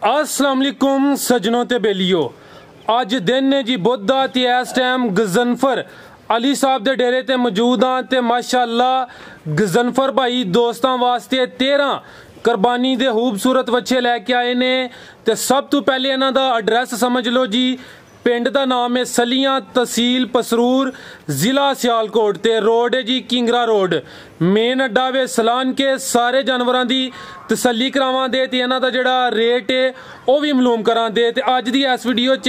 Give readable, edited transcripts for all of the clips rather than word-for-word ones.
अस्सलाम वालेकुम सजनों ते बेलियो। अज दिन ने जी बुध ते इस टाइम गजनफर अली साहब दे डेरे ते मौजूद हाँ ते माशाअल्लाह गजनफर भाई दोस्तों वास्ते 13 कुर्बानी दे खूबसूरत बच्चे लैके आए ने। ते सब तो पहले इन्हां दा एड्रैस समझ लो जी। पिंड का नाम है सलियां, तहसील पसरूर, जिला सियालकोट ते रोड है जी किंगरा रोड। मेन अड्डा वे सलान के सारे जानवरों की तसल्ली करावां दे ते इन्हां दा जेड़ा रेट है वह भी मालूम करां दे। ते अज दी इस वीडियो च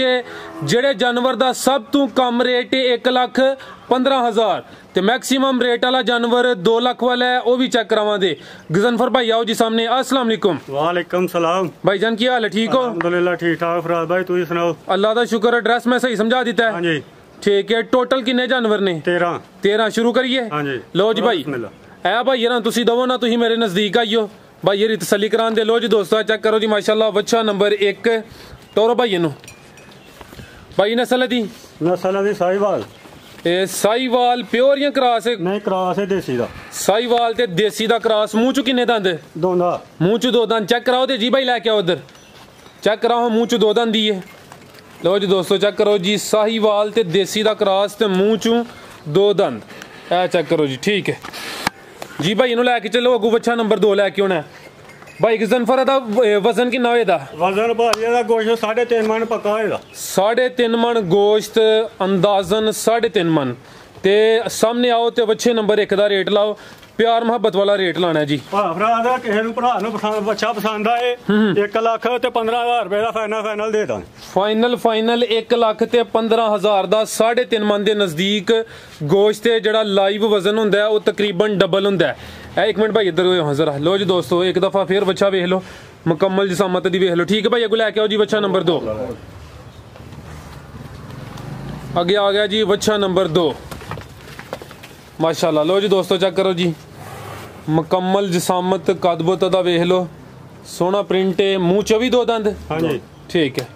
जेड़े जानवर दा सब तो कम रेट है 1,15,000 ते मैक्सिमम रेट वाला जानवर 2 लाख वाला है वह भी चेक करावां दे। गजनफर भाई आओ जी सामने। अस्सलाम वालेकुम। वालेकुम सलाम भाईजान की हाल है? ठीक हो? अल्हम्दुलिल्लाह ठीक ठाक। फराज भाई तुम सुनाओ? अल्लाह का शुक्र। एड्रेस मैं सही समझा दिता है? हाँ जी ठीक है। टोटल किन्ने जानवर ने? 13 शुरू करिए। हाँ जी लो जी भाई है भाई ना तुसी दवो ना, तुसी मेरे नजदीक आइयो भाई ये तसली करान दे। लो जी दोस्तों चेक करो जी माशाल्लाह बच्चा नंबर 1 टोरो भाई इनू भाई नस्ल दी साहिवाल साहिवाल प्योर या क्रॉस है? नहीं क्रॉस है देसी दा। साहिवाल ते देसी दा क्रॉस। मुंह चो किन्ने दंद? दोंदा। मुंह चो 2 दंद चेक कराओ ते जी भाई लैके आओ उधर चेक कराओ मुंह चो 2 दंद दी है। लो जी दोस्तों चेक करो जी साहिवाल ते देसी दा क्रॉस ते मुंह चो 2 दंद ए चेक करो जी। ठीक है जी भाई इन्हों लैके चलो अगू बच्चा नंबर 2 लैके आना है भाई। गजनफर दा वजन किन्ना होएदा? वजन भाजी दा गोश्त 3.5 मन पक्का होएदा। 3.5 मन गोश्त अंदाजन 3.5 मन। ते सामने आओ ते बच्चे नंबर 1 दा रेट लाओ। प्यार मुहब्बत वाला रेट लाना है जी। भरा किसी भरा बच्चा पसंद आए 1,15,000 रुपए का फाइनल दे दा। फाइनल 1,15,000 का 3.5 मन के नजदीक गोश्त है। जड़ा लाइव वजन होंदा है वो तकरीबन डबल होंदा है। 1 मिनट भाई इधर हो जरा। लो जी दोस्तों एक दफा फिर बच्चा वेख लो मुकम्मल जिसामत दी वेख लो। ठीक है भाई अगो लैके आओ जी बच्चा नंबर 2। आगे आ गया जी बच्चा नंबर 2 माशाल्लाह। लो जी दोस्तों चेक करो जी मुकम्मल जिसामत कदबत दा वेख लो सोहना प्रिंट है। मुंह च भी 2 दंद? हाँ जी ठीक है।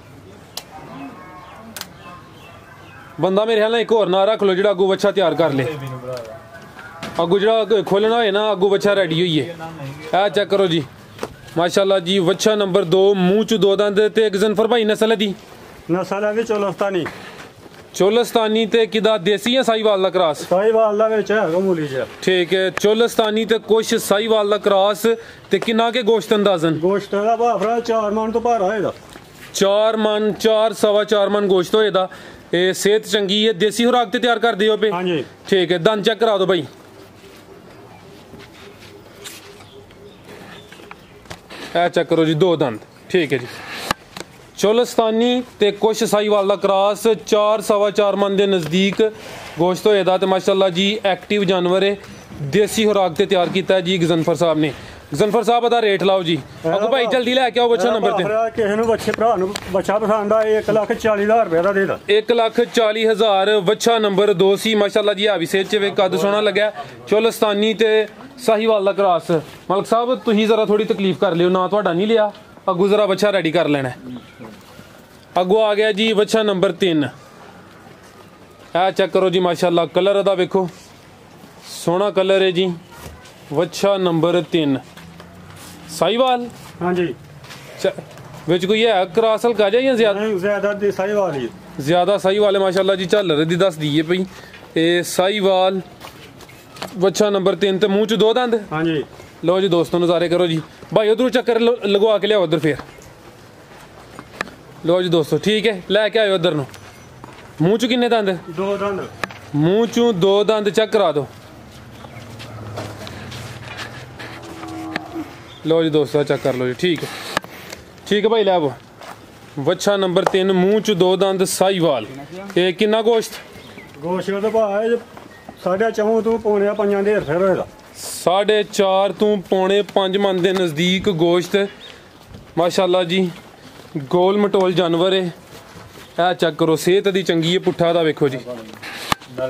बंदा मेरे ख्याल एक होर ना रख लो जो अगू बच्चा तैयार कर ले। अगू जो खोलना हो ना अगू बच्चा रेडी होइए। ए चेक करो जी माशाल्लाह जी बच्चा नंबर 2 मुंह च 2 दंद ते गजनफर भाई नस्ल दी? नस्ल है चोलस्तानी। चोलस्तानी ते किदा देसी या साहिवाल दा क्रॉस? साहिवाल दा विच है मूली च। ठीक है चोलस्तानी ते कुछ साहिवाल दा क्रॉस ते किन्ना के गोश्त अंदाजन? गोश्त दा भाफरा 4 मन तो भारा होएदा। 4 मन 4 सवा 4 मन गोश्त होएदा। ए सेहत चंगी है। देसी खुराक ते तैयार कर दियो पे? हाँ जी ठीक है। दंद चेक करा दो भाई। ए चेक करो जी 2 दंद। ठीक है जी। चोलस्तानी ते कुछ साहिवाल दा क्रॉस 4 सवा 4 मन के नज़दीक गोश्त होएदा ते माशाल्लाह जी एक्टिव जानवर है। देसी खुराक ते तैयार किया है जी गजनफर साहब ने। गजनफर साहब दा रेट लाओ जी। अगो भाई जल्दी लैके आओ बच्चा नंबर 3। किसी नूं बच्चे भरा नूं बच्चा पसंद आए 1,40,000 रुपए दा दे दा। 1,40,000 बच्चा नंबर 2 सी माशाल्लाह जी। है भी सेहत च कद सोहना लग्या। चोलस्तानी ते साहिवाल दा क्रॉस। मलक साहब तुसीं जरा थोड़ी तकलीफ कर लियो ना तुहाडा नहीं लिया। अगू जरा बच्चा रेडी कर लेना। अगो आ गया जी बच्चा नंबर 3। ए चेक करो जी माशाल्लाह कलर दा वेखो सोहना कलर है जी। बच्चा नंबर 3 साहिवाल। हाँ जी विच कोई है क्रॉस हल्का जा या ज्यादा साहिवाल ही? ज्यादा साहिवाल है माशाल्लाह जी। झालर दी दस दी है पई ए साहिवाल बच्चा नंबर 3 ते मुंह च 2 दंद? हाँ जी। लो जी दोस्तों नज़ारे करो जी भाई उधर चक्कर लगवा के लिया उधर फिर। लो जी दोस्तों ठीक है लैके आयो उधर नु। मुंह च किन्ने दंद? 2 दंद। मुंह चों 2 दंद चेक करा दो। लो जी दोस्तों चेक कर लो जी। ठीक है भाई लै वो बच्चा नंबर 3 मुंह च 2 दंद साहिवाल। ये किन्ना गोश्त? गोश्त का भाव 4.5 तो पौने 5 दे फिर होएगा। 4.5 तो पौने 5 मन के नज़दीक गोश्त माशाल्लाह जी। गोल मटोल जानवर है। ए चेक करो सेहत दी चंगी है। पुट्ठा दा वेखो जी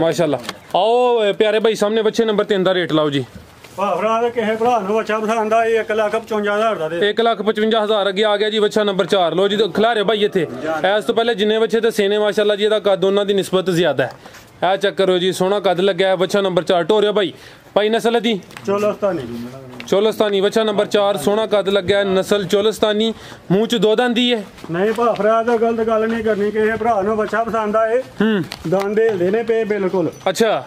माशाल्लाह। आओ प्यारे भाई सामने बच्चे नंबर 3 का रेट लाओ जी। किसी भरा नूं बच्चा पसंद आए 1,55,000 दा दे। 1,55,000 अगे आ गया जी बच्चा नंबर 4। लो जी खिलारे भाई इत्थे इस तो पहले जिन्ने बच्चे दसे ने माशाल्लाह जी इहदा कद उन्हां दी निस्बत ज्यादा है। ए चेक करो जी सोहना कद लग्या है। बच्चा नंबर 4 टोरियो भाई नस्ल दी? चोलस्तानी। ਚੋਲਸਤਾਨੀ ਬੱਚਾ ਨੰਬਰ 4 ਸੋਹਣਾ ਕੱਦ ਲੱਗਿਆ ਨਸਲ ਚੋਲਸਤਾਨੀ ਮੂੰਹ ਚ ਦੋ ਦੰਦ ਹੀ ਹੈ ਨਹੀਂ ਭਾਫਰਾ ਤਾਂ ਗਲਤ ਗੱਲ ਨਹੀਂ ਕਰਨੀ ਕਿਸੇ ਭਰਾ ਨੂੰ ਬੱਚਾ ਪਸੰਦ ਆਏ ਦੰਦ ਹਿਲਦੇ ਨੇ ਪਏ ਬਿਲਕੁਲ ਅੱਛਾ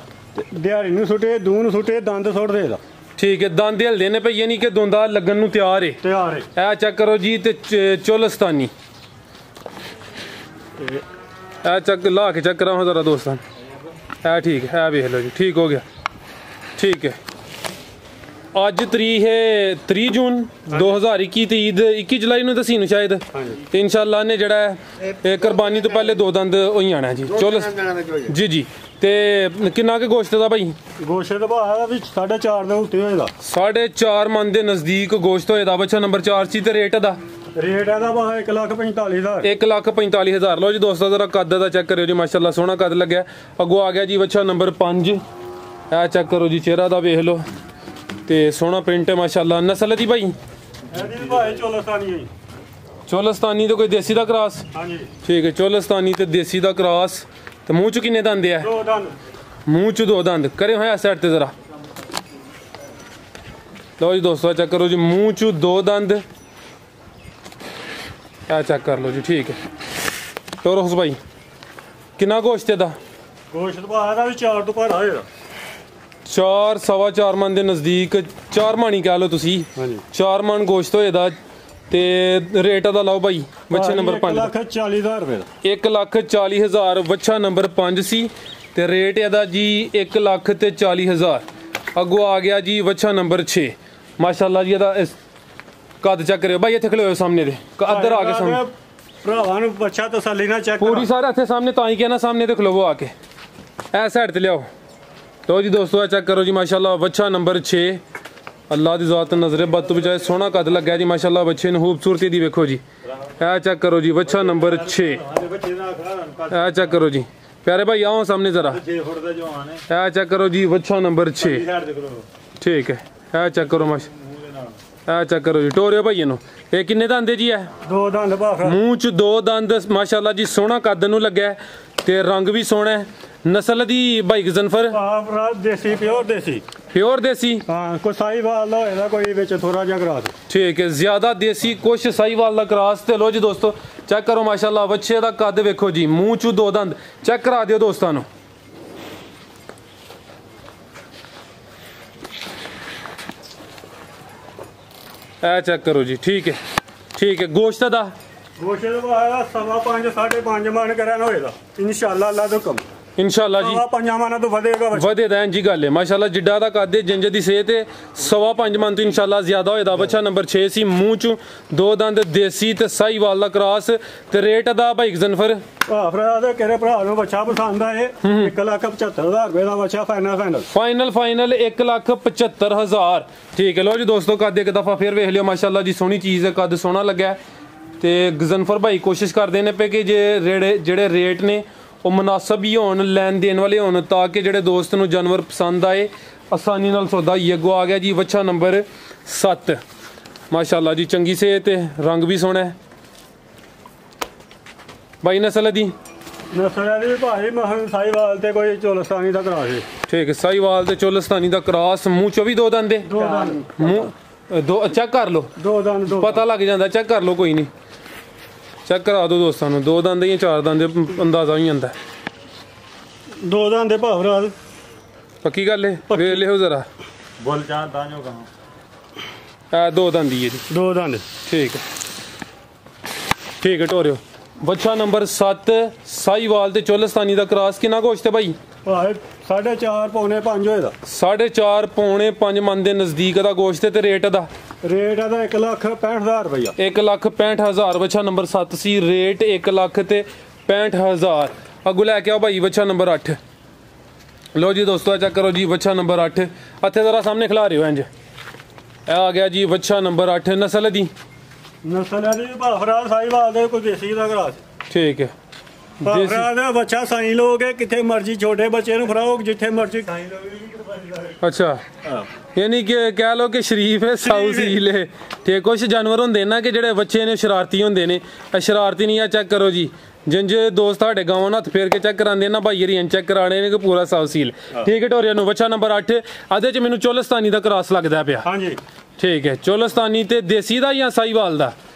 ਦਿਹਾੜੀ ਨੂੰ ਸੁੱਟੇ ਦੂਨ ਨੂੰ ਸੁੱਟੇ ਦੰਦ ਸੁੱਟ ਦੇਦਾ ਠੀਕ ਹੈ ਦੰਦ ਹਿਲਦੇ ਨੇ ਪਈ ਨਹੀਂ ਕਿ ਦੁੰਦਾ ਲੱਗਣ ਨੂੰ ਤਿਆਰ ਹੈ ਤਿਆਰ ਹੈ ਇਹ ਚੈੱਕ ਕਰੋ ਜੀ ਤੇ ਚੋਲਸਤਾਨੀ ਇਹ ਚੱਕ ਲਾ ਕੇ ਚੈੱਕ ਕਰਾਓ ਜ਼ਰਾ ਦੋਸਤਾਂ ਇਹ ਠੀਕ ਹੈ ਇਹ ਵੇਖ ਲਓ ਜੀ ਠੀਕ ਹੋ ਗਿਆ ਠੀਕ ਹੈ ਅੱਜ ਤਰੀਕ ਹੈ 30 ਜੂਨ 2021 ਤੇ ਈਦ 21 ਜੁਲਾਈ ਨੂੰ ਦਸੀ ਨੂੰ ਸ਼ਾਇਦ ਤੇ ਇਨਸ਼ਾਅੱਲਾ ਨੇ ਜਿਹੜਾ ਹੈ ਇਹ ਕੁਰਬਾਨੀ ਤੋਂ ਪਹਿਲੇ ਦੋ ਦੰਦ ਉਹੀ ਆਣਾ ਜੀ ਚਲੋ ਜੀ ਜੀ ਤੇ ਕਿੰਨਾ ਕੇ ਗੋਸ਼ਤ ਦਾ ਭਾਈ ਗੋਸ਼ਤ ਦਾ ਭਾਅ ਵੀ 4.5 ਦੇ ਉੱਤੇ ਹੋਏਗਾ 4.5 ਮਨ ਦੇ ਨਜ਼ਦੀਕ ਗੋਸ਼ਤ ਹੋਏਦਾ ਬੱਚਾ ਨੰਬਰ 4 ਸੀ ਤੇ ਰੇਟ ਦਾ ਰੇਟ ਇਹਦਾ ਭਾਅ 1,45,000 1,45,000 ਲੋ ਜੀ ਦੋਸਤੋ ਜ਼ਰਾ ਕੱਦ ਦਾ ਚੈੱਕ ਕਰਿਓ ਜੀ ਮਾਸ਼ਾਅੱਲਾ ਸੋਹਣਾ ਕੱਦ ਲੱਗਿਆ ਅੱਗੋਂ ਆ ਗਿਆ ਜੀ ਬੱਚਾ ਨੰਬਰ 5 ਇਹ ਚੈੱਕ ਕਰੋ ਜੀ ਚਿਹਰਾ ਦਾ ਵੇਖ ਲਓ ਤੇ ਸੋਹਣਾ ਪ੍ਰਿੰਟ ਹੈ ਮਾਸ਼ਾਅੱਲਾ ਨਸਲ ਦੀ ਭਾਈ ਇਹਦੀ ਭਾਅ ਚੋਲਸਤਾਨੀ ਹੈ ਚੋਲਸਤਾਨੀ ਤੇ ਕੋਈ ਦੇਸੀ ਦਾ ਕ੍ਰਾਸ ਹਾਂਜੀ ਠੀਕ ਹੈ ਚੋਲਸਤਾਨੀ ਤੇ ਦੇਸੀ ਦਾ ਕ੍ਰਾਸ ਤੇ ਮੂੰਹ ਚ ਕਿੰਨੇ ਦੰਦ ਆ ਦੋ ਦੰਦ ਮੂੰਹ ਚ ਦੋ ਦੰਦ ਕਰੇ ਹੋਇਆ ਸਾਈਡ ਤੇ ਜ਼ਰਾ ਲਓ ਜੀ ਦੋਸਤੋ ਚੈੱਕ ਕਰੋ ਜੀ ਮੂੰਹ ਚ ਦੋ ਦੰਦ ਆ ਚੈੱਕ ਕਰ ਲਓ ਜੀ ਠੀਕ ਹੈ ਟੋਰਸ ਭਾਈ ਕਿੰਨਾ ਗੋਸ਼ਤ ਦਾ ਗੋਸ਼ਤ ਭਾਅ ਦਾ ਵੀ 4 ਤੋਂ ਭਾਰਾ ਹੋਏਗਾ 4 ਸਵਾ 4 ਮਨ ਦੇ ਨਜ਼ਦੀਕ 4 ਮਾਣੀ ਕਹਿ ਲਓ ਤੁਸੀਂ ਹਾਂਜੀ 4 ਮਨ ਗੋਸ਼ਤ ਹੋਏਦਾ ਤੇ ਰੇਟ ਦਾ ਲਾਓ ਭਾਈ ਬੱਚਾ ਨੰਬਰ 5 1,40,000 ਰੁਪਏ ਦਾ 1,40,000 ਬੱਚਾ ਨੰਬਰ 5 ਸੀ ਤੇ ਰੇਟ ਇਹਦਾ ਜੀ 1,40,000 ਅੱਗੋਂ ਆ ਗਿਆ ਜੀ ਬੱਚਾ ਨੰਬਰ 6 ਮਾਸ਼ਾਅੱਲਾ ਜੀ ਇਹਦਾ ਕੱਦ ਚੈੱਕ ਕਰਿਓ ਭਾਈ ਇੱਥੇ ਖਲੋਇਓ ਸਾਹਮਣੇ ਦੇ ਅੱਧਰ ਆ ਕੇ ਸਾਹਮਣੇ ਭਰਾਵਾਂ ਨੂੰ ਬੱਚਾ ਤਸੱਲੀ ਨਾਲ ਚੈੱਕ ਪੂਰੀ ਸਾਰੇ ਇੱਥੇ ਸਾਹਮਣੇ ਤਾਂ ਹੀ ਕਹਿਣਾ ਸਾਹਮਣੇ ਤੇ ਖਲੋਵੋ ਆ ਕੇ ਇਹ ਸਾਈਡ ਤੇ ਲਿਆਓ ਲਓ ਜੀ ਦੋਸਤੋ ਚੈੱਕ ਕਰੋ ਜੀ ਮਾਸ਼ਾਅੱਲਾ ਬੱਚਾ ਨੰਬਰ 6 ਅੱਲਾ ਦੀ ਜ਼ਾਤ ਨਜ਼ਰੇ ਬਦ ਤੋਂ ਬਚਾਏ ਸੋਹਣਾ ਕੱਦ ਲੱਗਿਆ ਜੀ ਮਾਸ਼ਾਅੱਲਾ ਬੱਚੇ ਨੂੰ ਖੂਬਸੂਰਤੀ ਦੀ ਵੇਖੋ ਜੀ ਇਹ ਚੈੱਕ ਕਰੋ ਜੀ ਬੱਚਾ ਨੰਬਰ 6 ਇਹ ਚੈੱਕ ਕਰੋ ਜੀ ਪਿਆਰੇ ਭਾਈ ਆਓ ਸਾਹਮਣੇ ਜ਼ਰਾ ਇਹ ਚੈੱਕ ਕਰੋ ਜੀ ਬੱਚਾ ਨੰਬਰ 6 ਠੀਕ ਹੈ ਇਹ ਚੈੱਕ ਕਰੋ ਇਹ ਚੈੱਕ ਕਰੋ ਜੀ ਟੋਰਿਓ ਭਾਈ ਇਹਨੂੰ ਇਹ ਕਿੰਨੇ ਦੰਦ ਜੀ ਹੈ ਦੋ ਦੰਦ ਭਾਫਰਾ ਮੂੰਹ ਚ ਦੋ ਦੰਦ ਮਾਸ਼ਾਅੱਲਾ ਜੀ ਸੋਹਣਾ ਕੱਦ ਨੂੰ ਲੱਗਿਆ ਤੇ ਰੰਗ ਵੀ ਸੋਹਣਾ ਹੈ ਨਸਲ ਦੀ ਭਾਈ ਗਜ਼ਨਫਰ ਦੇਸੀ ਪਿਓਰ ਦੇਸੀ ਹਾਂ ਕੋਈ ਸਾਈਵਾਲ ਦਾ ਹੋਏਗਾ ਕੋਈ ਵਿੱਚ ਥੋੜਾ ਜਿਹਾ ਕਰਾਸ ਠੀਕ ਹੈ ਜ਼ਿਆਦਾ ਦੇਸੀ ਕੁਛ ਸਾਈਵਾਲ ਦਾ ਕਰਾਸ ਤੇ ਲੋ ਜੀ ਦੋਸਤੋ ਚੈੱਕ ਕਰੋ ਮਾਸ਼ਾਅੱਲਾ ਬੱਚੇ ਦਾ ਕੱਦ ਵੇਖੋ ਜੀ ਮੂੰਹ ਚ ਦੋ ਦੰਦ ਚੈੱਕ ਕਰਾ ਦਿਓ ਦੋਸਤਾਂ ਨੂੰ ਇਹ ਚੈੱਕ ਕਰੋ ਜੀ ਠੀਕ ਹੈ ਗੋਸ਼ਤ ਦਾ ਗੋਸ਼ਤ ਦਾ 5.5 5.5 ਮਨ ਕਰਨ ਹੋਏਗਾ ਇਨਸ਼ਾਅੱਲਾ ਅੱਲਾ ਦਾ ਹੁਕਮ ਇਨਸ਼ਾਅੱਲਾ ਜੀ 5 ਮਨ ਤੋਂ ਵਧੇਦਾ ਜੀ ਗੱਲ ਹੈ ਮਾਸ਼ਾਅੱਲਾ ਜਿੱਡਾ ਦਾ ਕੱਦ ਹੈ ਜਿੰਜ ਦੀ ਸਿਹਤ ਹੈ 5.5 ਮਨ ਤੋਂ ਇਨਸ਼ਾਅੱਲਾ ਜ਼ਿਆਦਾ ਹੋਏਦਾ ਬੱਚਾ ਨੰਬਰ 6 ਸੀ ਮੂੰਹ ਚ ਦੋ ਦੰਦ ਦੇਸੀ ਤੇ ਸਾਈਵਾਲ ਦਾ ਕ੍ਰਾਸ ਤੇ ਰੇਟ ਦਾ ਭਾਈ ਗਜ਼ਨਫਰ ਭਰਾ ਦੇ ਕਿਹੜੇ ਭਰਾ ਨੂੰ ਬੱਚਾ ਪਸੰਦ ਆਏ 1,75,000 ਰੁਪਏ ਦਾ ਬੱਚਾ ਫਾਈਨਲ 1,75,000 ਠੀਕ ਹੈ ਲੋ ਜੀ ਦੋਸਤੋ ਕੱਦ ਇੱਕ ਦਫਾ ਫੇਰ ਵੇਖ ਲਿਓ ਮਾਸ਼ਾਅੱਲਾ ਜੀ ਸੋਹਣੀ ਚੀਜ਼ ਹੈ ਕੱਦ ਸੋਹਣਾ ਲੱਗਾ ਤੇ ਗਜ਼ਨਫਰ ਭਾਈ ਕੋਸ਼ਿਸ਼ ਕਰਦੇ ਨੇ ਪਏ ਕਿ ਜੇ ਜਿਹੜੇ ਰੇਟ ਨੇ ਉਹ ਮੁਨਾਸਬ ਹੀ ਹੋਣ ਲੈਣ ਦੇਣ ਵਾਲੇ ਹੋਣ ਤਾਂ ਕਿ ਜਿਹੜੇ ਦੋਸਤ ਨੂੰ ਜਾਨਵਰ ਪਸੰਦ ਆਏ ਆਸਾਨੀ ਨਾਲ ਸੌਦਾ ਹੀ ਅੱਗੋਂ ਆ ਗਿਆ ਜੀ ਬੱਚਾ ਨੰਬਰ 7 ਮਾਸ਼ਾਅੱਲਾ ਜੀ ਚੰਗੀ ਸਿਹਤ ਤੇ ਰੰਗ ਵੀ ਸੋਹਣਾ ਹੈ ਭਾਈ ਨਸਲ ਦੀ ਭਾਈ ਮਹਨ ਸਾਈਵਾਲ ਤੇ ਕੋਈ ਚੋਲਸਤਾਨੀ ਦਾ ਕਰਾਸ ਠੀਕ ਹੈ ਸਾਈਵਾਲ ਤੇ ਚੋਲਸਤਾਨੀ ਦਾ ਕਰਾਸ ਮੂੰਹ ਚੋਂ ਵੀ ਦੋ ਦੰਦ ਮੂੰਹ ਦੋ ਚੈੱਕ ਕਰ ਲਓ ਦੋ ਦੰਦ ਪਤਾ ਲੱਗ ਜਾਂਦਾ ਚੈੱਕ ਕਰ ਲਓ ਕੋਈ ਨਹੀਂ ਚੈੱਕ ਕਰਾ ਦਿਓ ਦੋਸਤਾਂ ਨੂੰ ਦੋ ਦੰਦ ਜਾਂ ਚਾਰ ਦੰਦ ਅੰਦਾਜ਼ਾ ਹੀ ਜਾਂਦਾ ਦੋ ਦੰਦ ਦੇ ਭਾਵਰਾ ਪੱਕੀ ਗੱਲ ਹੈ ਵੇਖ ਲਿਓ ਜ਼ਰਾ ਬੋਲ ਚਾਹ ਦਾਂਜੋ ਕਹਾਂ ਇਹ ਦੋ ਦੰਦ ਹੀ ਹੈ ਜੀ ਦੋ ਦੰਦ ਠੀਕ ਹੈ ਟੋਰਿਓ ਬੱਚਾ ਨੰਬਰ 7 ਸਾਈਵਾਲ ਤੇ ਚੋਲਸਤਾਨੀ ਦਾ ਕ੍ਰਾਸ ਕਿੰਨਾ ਗੋਸ਼ਤ ਹੈ ਭਾਈ 4.5 ਪੌਣੇ 5 ਹੋਏਦਾ 4.5 ਪੌਣੇ 5 ਮਨ ਦੇ ਨਜ਼ਦੀਕ ਦਾ ਗੋਸ਼ਤ ਤੇ ਰੇਟ ਦਾ 1,65,000 ਰੁਪਇਆ 1,65,000 ਬੱਚਾ ਨੰਬਰ 7 ਸੀ ਰੇਟ 1,65,000 ਅੱਗੋਂ ਲੈ ਕੇ ਆਓ ਭਾਈ ਬੱਚਾ ਨੰਬਰ 8 ਲੋ ਜੀ ਦੋਸਤੋ ਚੈੱਕ ਕਰੋ ਜੀ ਬੱਚਾ ਨੰਬਰ 8 ਇੱਥੇ ਜ਼ਰਾ ਸਾਹਮਣੇ ਖਿਲਾ ਰਹੇ ਹੋ ਇੰਜ ਇਹ ਆ ਗਿਆ ਜੀ ਬੱਚਾ ਨੰਬਰ 8 ਨਸਲ ਦੀ ਭਾਫਰਾ ਸਾਈਵਾਲ ਦੇ ਕੋਈ ਦੇਸੀ ਦਾ ਕਰਾਸ ਠੀਕ ਹੈ ਭਾਫਰਾ ਦਾ ਬੱਚਾ ਸਾਈ ਲੋਗੇ ਕਿੱਥੇ ਮਰਜੀ ਛੋਟੇ ਬੱਚੇ ਨੂੰ ਫਰਾਓ ਜਿੱਥੇ ਮਰਜੀ ਖਾਈ ਲਓ ਅੱਛਾ ਯਾਨੀ ਕਿ ਕਹਿ ਲੋ ਕਿ ਸ਼ਰੀਫ ਹੈ ਸਾਊ ਸੀਲ ਹੈ ਤੇ ਕੁਝ ਜਾਨਵਰ ਹੁੰਦੇ ਨਾ ਕਿ ਜਿਹੜੇ ਬੱਚੇ ਨੇ ਸ਼ਰਾਰਤੀ ਹੁੰਦੇ ਨੇ ਇਹ ਸ਼ਰਾਰਤੀ ਨਹੀਂ ਆ ਚੈੱਕ ਕਰੋ ਜੀ ਜਿੰਜ ਦੋਸਤ ਤੁਹਾਡੇ ਗਾਵਾਂ ਨਾਲ ਹੱਥ ਫੇਰ ਕੇ ਚੈੱਕ ਕਰਾਉਂਦੇ ਨਾ ਭਾਈ ਰੀਨ ਚੈੱਕ ਕਰਾਣੇ ਨੇ ਕਿ ਪੂਰਾ ਸਾਊ ਸੀਲ ਠੀਕ ਹੈ ਟੋਰੀਆ ਨੂੰ ਬੱਚਾ ਨੰਬਰ 8 ਆਦੇ ਚ ਮੈਨੂੰ ਚੋਲਸਤਾਨੀ ਦਾ ਕ੍ਰਾਸ ਲੱਗਦਾ ਪਿਆ ਹਾਂਜੀ ठीक है चोलस्तानी ते देसी दा या साहीवाल दा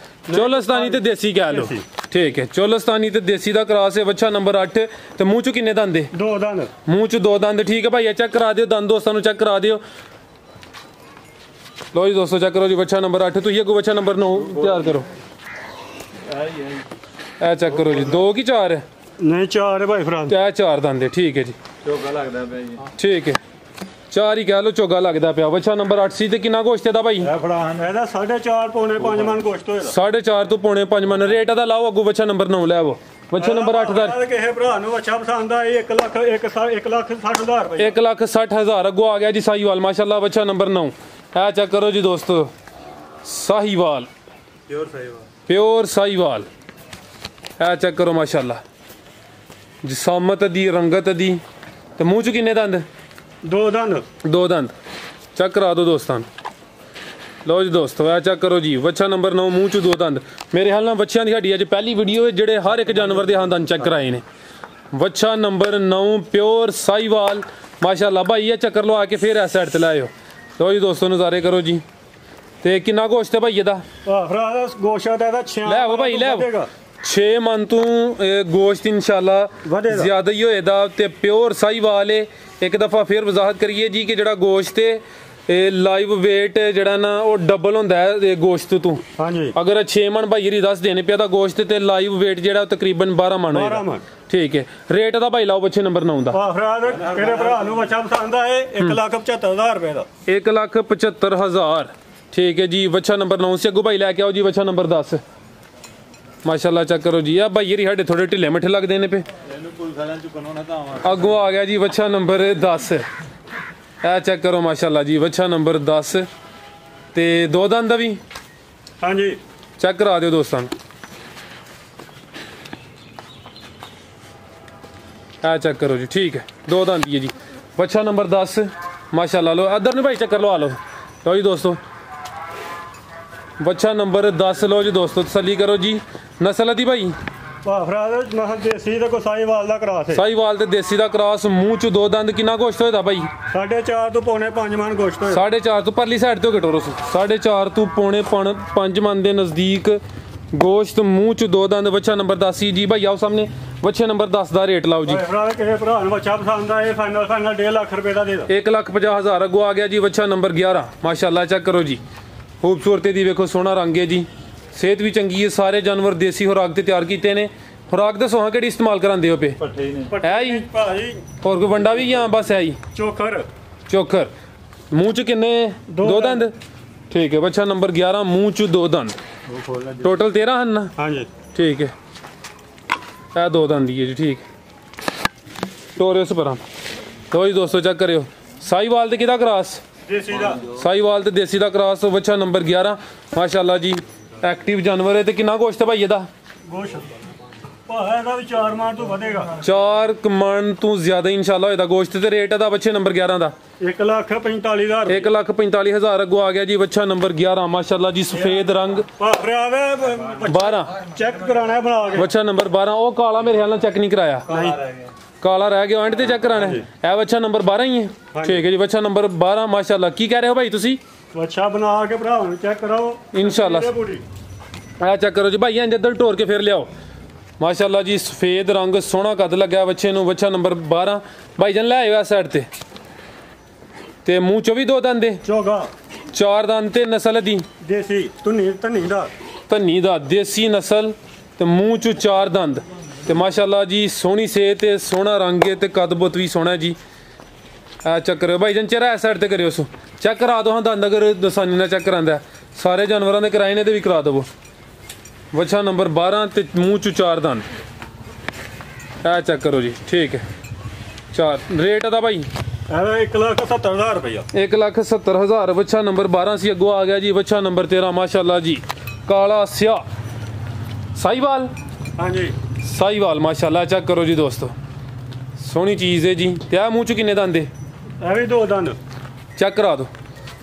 चोलस्तानी ते देसी कह लो ठीक है चोलस्तानी ते देसी दा क्रॉस है बच्चा नंबर 8 ते मुंह च किन्ने दंद है 2 दंद मुंह च 2 दंद ठीक है भाई चेक करा दियो दंद दोस्तों नु चेक करा दियो लो जी दोस्तों चेक करो जी बच्चा नंबर 8 तुम अगो बच्चा नंबर 9 तैयार करो ए चेक करो जी 2 की 4 है नहीं 4 है भाई फरान ए 4 दंद है ठीक है जी चोगा लगदा पे जी ठीक है 4 ही कह लो चोगा लगदा पिया बच्चा नंबर 8 सी ते कितना गोश्त दा भाई ए फरान एदा 4.5 पौने 5 मन गोश्त होएगा 4.5 तो पौने 5 मन रेट दा लाओ अगो बच्चा नंबर 9 ले आवो बच्चा नंबर 8 दा किसे भरा नु अच्छा पसंद आए 1 लाख 1,60,000 रुपए 1,60,000 अगो आ गया जी साहीवाल माशाल्लाह बच्चा नंबर 9 है चेक करो जी दोस्तों साहीवाल प्योर साहीवाल है चेक करो माशाल्लाह जिसामत दी रंगत दी ते मुंह च किन्ने दंद 2 दंद 2 दंद चेक करा दो दोस्तों लो जी दोस्तों है चेक करो जी बच्चा नंबर 9 मुंह च 2 दंद मेरे ख्याल नाल बच्चियां दी हड्डी अज पहली वीडियो है जेडे हर एक जानवर दे दंद चेक कराए ने बच्चा नंबर 9 प्योर साहीवाल माशाल्लाह भाई ये चक्कर लो आके फिर इस साइड ते लाओ लो जी दोस्तों नज़ारे करो जी ते किन्ना गोश्त है भाई एदा गोश्त दा 6 ले आओ भाई ले आओ 6 मन तू गोश्त इंशाल्लाह ज्यादा ही होएदा ते प्योर साहीवाल है एक दफ़ा फिर वजाहत करिए जी कि जेड़ा गोश्त है लाइव वेट जेड़ा ना वो डबल होंदा है गोश्त तू हां जी अगर 6 मन भाई री 10 देने पिया दा गोश्त ते लाइव वेट जेड़ा तकरीबन 12 मन होएगा ठीक है रेट दा भाई लाओ बच्चे नंबर 9 दा मेरे भरा नु बच्चा पसंद आए 1,75,000 रुपए दा 1,75,000 ठीक है जी बच्चा नंबर 9 से अगो भाई लेके आओ जी बच्चा नंबर 10 माशाल्लाह चेक करो जी अब भाई ये थोड़े ढिले मिठे लगते हैं पे अगो आ गया जी बच्चा नंबर 10 है चेक करो माशाल्लाह जी बच्चा नंबर 10 ते 2 दंद भी हाँ जी चेक करा दियो दोस्तों है चेक करो जी ठीक है 2 दंद है जी बच्चा नंबर 10 माशाल्लाह लो अदर नहीं भाई चक्कर लो आ लो जी दोस्तों बच्चा नंबर 10 लो जी दोस्तों तसल्ली करो जी नस्ल दी भाई देसी ते साहीवाल दा क्रॉस है साहीवाल ते देसी दा क्रॉस मुंह च 2 दंद कितना गोश्त होएदा भाई 4.5 तो पौने 5 मन गोश्त होएगा 4.5 तो परली साइड ते कटोरो 4.5 तो पौने 5 मन दे नजदीक गोश्त मुंह च 2 दंद बच्चा नंबर 10 जी भाई आओ सामने बच्चे नंबर 10 दा रेट लाओ जी किसे भरा नु बच्चा पसंद आए फाइनल 1.5 लाख रुपए दा दे दो 1,50,000 अगो आ गया जी बच्चा नंबर 11 माशाल्लाह चेक करो जी खूबसूरती दी देखो सोना रंग है जी सेहत भी चंगी है सारे जानवर देसी खुराक ते तैयार कीते ने खुराक दसो हाँ केड़ी इस्तेमाल करांदे हो पे है जी और कोई वंडा भी या बस है जी चोखर चोखर मुंह च किन्ने 2 दंद ठीक है बच्चा नंबर 11 मुंह च 2 दंद टोटल 13 हैं ना हाँ जी ठीक है ए 2 दंद ही है जी ठीक टोरे उस पर तो जी दोस्तों चेक करियो साहीवाल ते किदा क्रॉस देसी दा साहीवाल ते देसी दा क्रॉस बच्चा नंबर 11 माशाल्लाह जी एक्टिव जानवर है ते कितना गोश्त है भाई एदा गोश्त भाई भी 4 मन तो बढ़ेगा 4 मन तो ज्यादा इंशाल्लाह होएदा गोश्त ते रेट दा बच्चे नंबर 11 दा 1,45,000 1,45,000 अगो आ गया जी बच्चा नंबर 11 माशाल्लाह जी सफेद रंग 12 चेक कराना है बना के बच्चा नंबर 12 ओ काला मेरे ख्याल नाल चेक नहीं कराया काला रह गया एंड ते चेक कराना है ए बच्चा नंबर 12 ही है ठीक है जी बच्चा नंबर 12 माशाल्लाह की कह रहे हो भाई तुसी बच्चा बना के भरा चेक कराओ इंशाल्लाह ए चेक करो जी भाई इंज इधर टोर के फिर ले आओ माशाल्लाह जी सफेद रंग सोहना कद लग्या बच्चे नूं बच्चा नंबर 12 भाईजान ले आयो इस साइड ते मुंह चो भी 2 दंद चोगा 4 दंद ते नस्ल दी देसी धन्नी दा देसी नस्ल ते मुंह चो 4 दंद ते माशाल्लाह जी सोहनी सेहत ते सोहना रंग है ते कद बुत भी सोहना जी आ चेक करो भाईजान चेहरा इस साइड ते करियो सो चेक करा दो हाँ दंद अगर आसानी नाल चेक करांदा सारे जानवरों के कराए ने ते भी करा दवो बच्चा नंबर 12 ते मुंह चो 4 दंद ए चेक करो जी ठीक है 4 रेट दा भाई 1,70,000 रुपया 1,70,000 बच्चा नंबर 12 सी अगो आ गया जी बच्चा नंबर 13 माशाल्लाह जी काला स्या साहीवाल हाँ जी साहीवाल माशाल्लाह चेक करो जी दोस्तों सोहनी चीज़ है जी ते मुंह च किन्ने दंद भी 2 दंद चेक करा दो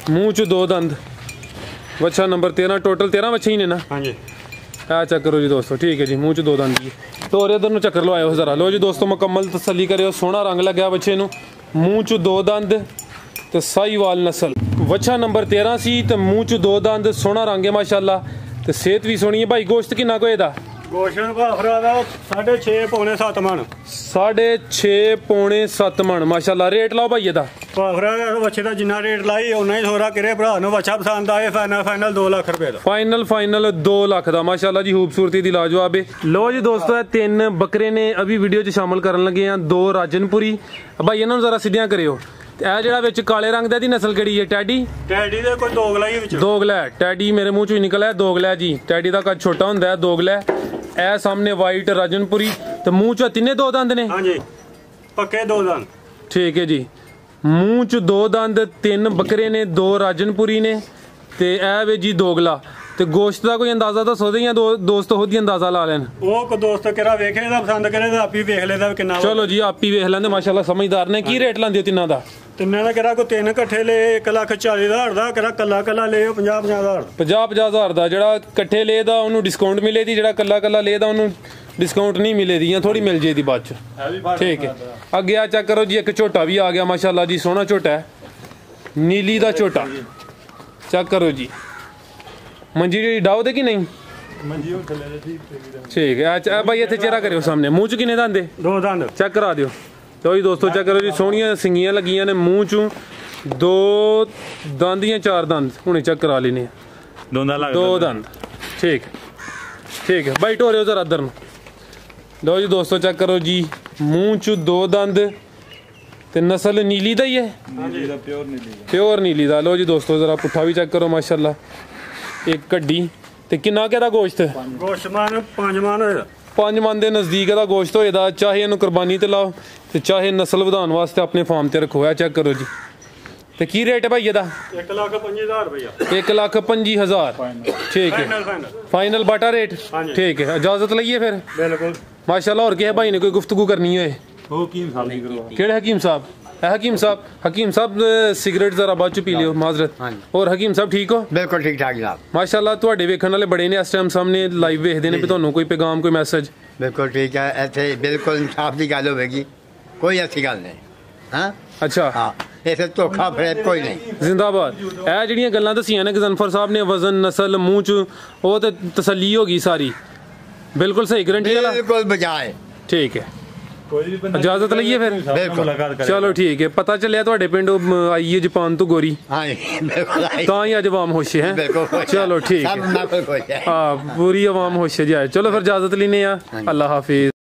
मुंह च 2 दंद बच्चा नंबर 13 टोटल 13 बच्चे ही ने ना हाँ जी चेक करो जी दोस्तों ठीक है जी मुंह च 2 दंद जी तो इधर नु चक्कर लो आयो जरा लो जी दोस्तों मुकम्मल तसल्ली करियो सोहना रंग लग्या बच्चे नूं मुंह च 2 दंद ते साहीवाल नस्ल ਵੱਛਾ ਨੰਬਰ 13 ਸੀ ਤੇ ਮੂੰਹ ਚ ਦੋ ਦੰਦ, ਸੋਹਣਾ ਰੰਗ ਹੈ ਮਾਸ਼ਾਅੱਲਾ ਤੇ ਸਿਹਤ ਵੀ ਸੋਹਣੀ ਹੈ ਭਾਈ। ਗੋਸ਼ਤ ਕਿੰਨਾ ਕੁ ਇਹਦਾ? ਗੋਸ਼ਨ ਭਾਫਰਾ ਦਾ 6.5 ਪੌਣੇ 7 ਮਣ। 6.5 ਪੌਣੇ 7 ਮਣ ਮਾਸ਼ਾਅੱਲਾ। ਰੇਟ ਲਾਓ ਭਾਈ ਇਹਦਾ। ਭਾਫਰਾ ਦਾ ਵੱਛੇ ਦਾ ਜਿੰਨਾ ਰੇਟ ਲਾਈ ਉਹਨਾਂ ਹੀ ਥੋੜਾ ਕਿਰੇ ਭਰਾ ਨੂੰ ਵੱਛਾ ਪਸੰਦ ਆਏ ਫਾਈਨਲ 2 ਲੱਖ ਰੁਪਏ ਦਾ। ਫਾਈਨਲ 2 ਲੱਖ ਦਾ ਮਾਸ਼ਾਅੱਲਾ ਜੀ। ਖੂਬਸੂਰਤੀ ਦੀ ਲਾਜਵਾਬ ਹੈ। ਲੋ ਜੀ ਦੋਸਤੋ ਇਹ 3 ਬੱਕਰੇ ਨੇ ਅਭੀ ਵੀਡੀਓ 'ਚ ਸ਼ਾਮਲ ਕਰਨ ਲੱਗੇ ਆ। 2 ਰਾਜਨਪੁਰੀ ਭਾਈ, ਇਹਨਾਂ ਨੂੰ ਜ਼ਰਾ ਸਿੱਧੀਆਂ ਕਰਿਓ। ਇਹ ਜਿਹੜਾ ਵਿੱਚ ਕਾਲੇ ਰੰਗ ਦਾ ਦੀ ਨਸਲ ਕਿਹੜੀ ਹੈ? ਟੈਡੀ ਦੇ ਕੋਈ ਦੋਗਲਾ ਹੀ ਵਿੱਚ। ਦੋਗਲਾ ਟੈਡੀ ਮੇਰੇ ਮੂੰਹ ਚੋਂ ਹੀ ਨਿਕਲਿਆ ਦੋਗਲਾ ਜੀ। ਟੈਡੀ ਦਾ ਕੱਦ ਛੋਟਾ ਹੁੰਦਾ ਹੈ, ਦੋਗਲਾ। ਇਹ ਸਾਹਮਣੇ ਵਾਈਟ ਰਾਜਨਪੁਰੀ ਤੇ ਮੂੰਹ ਚ ਤਿੰਨੇ 2 ਦੰਦ ਨੇ। ਹਾਂਜੀ ਪੱਕੇ 2 ਦੰਦ। ਠੀਕ ਹੈ ਜੀ। ਮੂੰਹ ਚ 2 ਦੰਦ, 3 ਬੱਕਰੇ ਨੇ, 2 ਰਾਜਨਪੁਰੀ ਨੇ ਤੇ ਇਹ ਵੇ ਜੀ ਦੋਗਲਾ। ਤੇ ਗੋਸ਼ਤ ਦਾ ਕੋਈ ਅੰਦਾਜ਼ਾ ਦੱਸੋ ਦੇ ਜਾਂ ਦੋਸਤ ਉਹਦੀ ਅੰਦਾਜ਼ਾ ਲਾ ਲੈਣ। ਉਹ ਕੋ ਦੋਸਤ ਕਿਹੜਾ ਵੇਖੇ ਦਾ ਪਸੰਦ ਕਰੇ ਤਾਂ ਆਪੀ ਵੇਖ ਲੈਦਾ ਕਿੰਨਾ। ਚਲੋ ਜੀ ਆਪ ਹੀ ਵੇਖ ਲੈਂਦੇ ਮਾਸ਼ਾਅੱਲਾ, ਸਮਝਦਾਰ ਨੇ। ਕੀ ਰੇਟ ਲਾਂਦੇ ਹੋ ਤਿੰਨਾਂ ਦਾ? ਤਿੰਨਾਂ ਦਾ ਕਿਹੜਾ ਕੋ 3 ਇਕੱਠੇ ਲੈ 1,40,000 ਦਾ, ਕਿਹੜਾ ਕੱਲਾ ਲੈ 50,000। 50,000 ਦਾ ਜਿਹੜਾ ਇਕੱਠੇ ਲੇ ਦਾ ਉਹਨੂੰ ਡਿਸਕਾਊਂਟ ਮਿਲੇ ਦੀ, ਜਿਹੜਾ ਕੱਲਾ ਲੇ ਦਾ ਉਹਨੂੰ ਡਿਸਕਾਊਂਟ ਨਹੀਂ ਮਿਲੇ ਦੀ, ਜਾਂ ਥੋੜੀ ਮਿਲ ਜੇ ਦੀ ਬਾਅਦ ਚ। ਠੀਕ ਹੈ। ਅੱਗੇ ਆ ਚੈੱਕ ਕਰੋ ਜੀ, ਇੱਕ ਝੋਟਾ ਵੀ ਆ ਗਿਆ ਮਾਸ਼ਾਅੱਲਾ ਜੀ। ਸੋਹਣਾ ਝੋਟਾ ਹੈ, ਨੀਲੀ ਦਾ ਝੋਟਾ। ਚੈੱਕ ਕਰੋ ਜੀ। ਮੰਜੀ ਜਿਹੜੀ ਡਾਓ ਦੇ ਕਿ ਨਹੀਂ? ਮੰਜੀ ਉਹ ਥੱਲੇ ਠੀਕ ਹੈ। ਅੱਛਾ ਭਾਈ ਇੱਥੇ ਚਿਹਰਾ ਕਰਿਓ ਸਾਹਮਣੇ। ਮੂੰਹ ਚ ਕਿੰਨੇ ਦੰਦ? 2 ਦੰਦ। ਚੈੱਕ ਕਰਾ ਦਿਓ। ਤੇ ਦੋਸਤੋ ਚੈੱਕ ਕਰੋ ਜੀ, ਸੋਹਣੀਆਂ ਸਿੰਗੀਆਂ ਲੱਗੀਆਂ ਨੇ ਮੂੰਹ ਚੋਂ। 2 ਦੰਦ ਜਾਂ 4 ਦੰਦ ਹੁਣੇ ਚੈੱਕ ਕਰਾ ਲੈਨੇ। 2 ਦੰਦ। ਠੀਕ ਹੈ ਭਾਈ, ਢੋਰਿਓ ਜ਼ਰਾ ਇੱਧਰ ਨੂੰ। ਲਓ ਜੀ ਦੋਸਤੋ ਚੈੱਕ ਕਰੋ ਜੀ, ਮੂੰਹ ਚ 2 ਦੰਦ ਤੇ ਨਸਲ ਨੀਲੀ ਦਾ ਹੀ ਹੈ। ਨੀਲੀ ਦਾ ਪਿਓਰ ਨੀਲੀ ਦਾ। ਲਓ ਜੀ ਦੋਸਤੋ ਜ਼ਰਾ ਪੁੱਠਾ ਵੀ ਚੈੱਕ ਕਰੋ ਮਾਸ਼ਾਅੱਲਾ। ਇੱਕ ਕੱਢੀ ਤੇ ਕਿੰਨਾ ਕਿਹਦਾ ਗੋਸ਼ਤ? ਗੋਸ਼ਤ ਮਨ 5 ਮਣ ਹੋਇਆ। 5 ਮਣ ਦੇ ਨਜ਼ਦੀਕ ਇਹਦਾ ਗੋਸ਼ਤ ਹੋਏਦਾ। ਚਾਹੇ ਇਹਨੂੰ ਕੁਰਬਾਨੀ ਤੇ ਲਾਓ ਤੇ ਚਾਹੇ ਨਸਲ ਵਧਾਉਣ ਵਾਸਤੇ ਆਪਣੇ ਫਾਰਮ ਤੇ ਰੱਖੋ। ਇਹ ਚੈੱਕ ਕਰੋ ਜੀ। ਤੇ ਕੀ ਰੇਟ ਹੈ ਭਾਈ ਇਹਦਾ? 1,25,000 ਰੁਪਇਆ। 1,25,000। ਠੀਕ ਹੈ। ਫਾਈਨਲ ਬਾਟਾ ਰੇਟ। ਠੀਕ ਹੈ। ਇਜਾਜ਼ਤ ਲਈਏ ਫਿਰ। ਬਿਲਕੁਲ ਮਾਸ਼ਾਅੱਲਾ। ਹੋਰ ਕਿਸੇ ਭਾਈ ਨੇ ਕੋਈ ਗੁਫ਼ਤਗੂ ਕਰਨੀ ਹੋਏ? ਹਕੀਮ ਸਾਹਿਬ ਦੀ ਕਰਵਾ। ਕਿਹੜੇ ਹਕੀਮ ਸਾਹਿਬ? हकीम साहब सिगरेट जरा बाद च पी लियो माजरत। और हकीम साहब ठीक हो? बिल्कुल ठीक ठाक जनाब। माशाअल्लाह ਤੁਹਾਡੇ ਵੇਖਣ ਵਾਲੇ ਬੜੇ ਨੇ ਇਸ ਟਾਈਮ ਸਾਹਮਣੇ ਲਾਈਵ ਵੇਖਦੇ ਨੇ ਵੀ ਤੁਹਾਨੂੰ ਕੋਈ ਪੈਗਾਮ ਕੋਈ ਮੈਸੇਜ। ਬਿਲਕੁਲ ਠੀਕ ਹੈ। ਇੱਥੇ ਬਿਲਕੁਲ ਇਨਸਾਫ ਦੀ ਗੱਲ ਹੋਵੇਗੀ, ਕੋਈ ਐਸੀ ਗੱਲ ਨਹੀਂ। ਹਾਂ ਅੱਛਾ। ਹਾਂ ਇੱਥੇ ਧੋਖਾ ਫਰੇਬ ਕੋਈ ਨਹੀਂ। ਜ਼ਿੰਦਾਬਾਦ। ਇਹ ਜਿਹੜੀਆਂ ਗੱਲਾਂ ਦੱਸੀਆਂ ਨੇ ਗਜ਼ਨਫਰ ਸਾਹਿਬ ਨੇ, ਵਜ਼ਨ ਨਸਲ ਮੂੰਹ ਚ, ਉਹ ਤੇ ਤਸੱਲੀ ਹੋ ਗਈ ਸਾਰੀ। ਬਿਲਕੁਲ ਸਹੀ ਗਰੰਟੀ ਵਾਲਾ। ਬਿਲकुल ਬਜਾਏ। ਠੀਕ ਹੈ। ਇਜਾਜ਼ਤ ਲਈਏ ਫਿਰ। ਚਲੋ ਠੀਕ ਹੈ। ਪਤਾ ਚੱਲਿਆ ਤੁਹਾਡੇ ਪਿੰਡ ਆਈ ਹੈ ਜਾਪਾਨ ਤੋਂ ਗੋਰੀ। ਹਾਂ ਬਿਲकुल। ਤਾਂ ਹੀ ਅੱਜ ਆਵਾਮ ਖੁਸ਼ ਹੈ। ਚਲੋ ਠੀਕ ਹੈ। ਸਭ ਨਾਲ ਖੁਸ਼ ਹੈ। ਹਾਂ ਪੂਰੀ ਆਵਾਮ ਖੁਸ਼ ਹੈ ਜੀ। ਚਲੋ ਫਿਰ ਇਜਾਜ਼ਤ ਲੈਨੇ ਆ। ਅੱਲਾ ਹਾਫਿਜ਼।